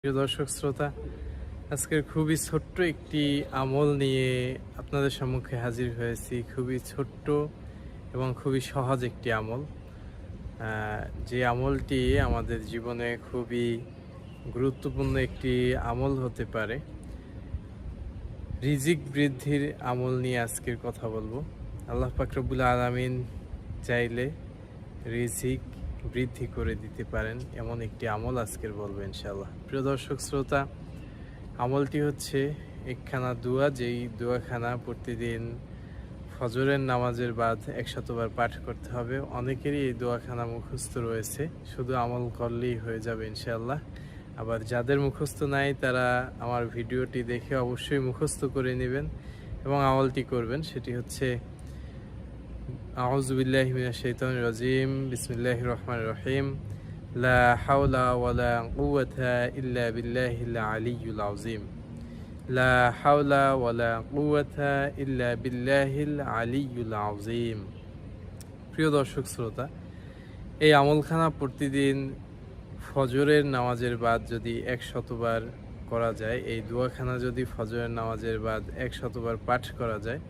প্রিয় দর্শক শ্রোতা, আজকের খুবই ছোট্ট একটি আমল নিয়ে আপনাদের সম্মুখে হাজির হয়েছি। খুবই ছোট্ট এবং খুবই সহজ একটি আমল, যে আমলটি আমাদের জীবনে খুবই গুরুত্বপূর্ণ একটি আমল হতে পারে। রিজিক বৃদ্ধির আমল নিয়ে আজকের কথা বলবো। আল্লাহ পাক রব্বুল আলামিন চাইলে রিজিক বৃদ্ধি করে দিতে পারেন এমন একটি আমল আজকের বলবো ইনশাআল্লাহ। প্রিয় দর্শক শ্রোতা, আমলটি হচ্ছে একখানা দোয়া, যেই দোয়াখানা প্রতিদিন ফজরের নামাজের বাদ 100বার পাঠ করতে হবে। অনেকেরই এই দোয়াখানা মুখস্থ রয়েছে, শুধু আমল করলেই হয়ে যাবে ইনশাআল্লাহ। আবার যাদের মুখস্থ নাই তারা আমার ভিডিওটি দেখে অবশ্যই মুখস্থ করে নেবেন এবং আমলটি করবেন। সেটি হচ্ছে আউযু বিল্লাহি মিনাশ শাইতানির রাজিম, বিসমিল্লাহির রহমানির রহিম, লা হাওলা ওয়ালা কুওয়াতা ইল্লা বিল্লাহিল আলিয়্যুল আযীম, লা হাওলা ওয়ালা কুওয়াতা ইল্লা বিল্লাহিল আলিয়্যুল আযীম। প্রিয় দর্শক শ্রোতা, এই আমলখানা প্রতিদিন ফজরের নামাজের বাদ যদি 100বার করা যায়, এই দোয়াখানা যদি ফজরের নামাজের বাদ 100বার পাঠ করা যায়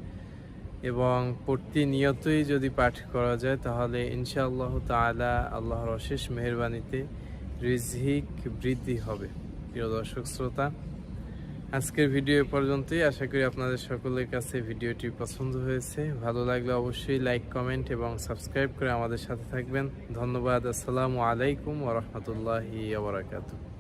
এবং প্রতিনিয়তই যদি পাঠ করা যায়, তাহলে ইনশাআল্লাহ তাআলা আল্লাহর অশেষ মেহেরবানিতে রিজিক বৃদ্ধি হবে। প্রিয় দর্শক শ্রোতা, আজকের ভিডিও এ পর্যন্তই। আশা করি আপনাদের সকলের কাছে ভিডিওটি পছন্দ হয়েছে। ভালো লাগলে অবশ্যই লাইক, কমেন্ট এবং সাবস্ক্রাইব করে আমাদের সাথে থাকবেন। ধন্যবাদ। আসসালামু আলাইকুম ওয়া রাহমাতুল্লাহি ওয়া বারাকাতুহু।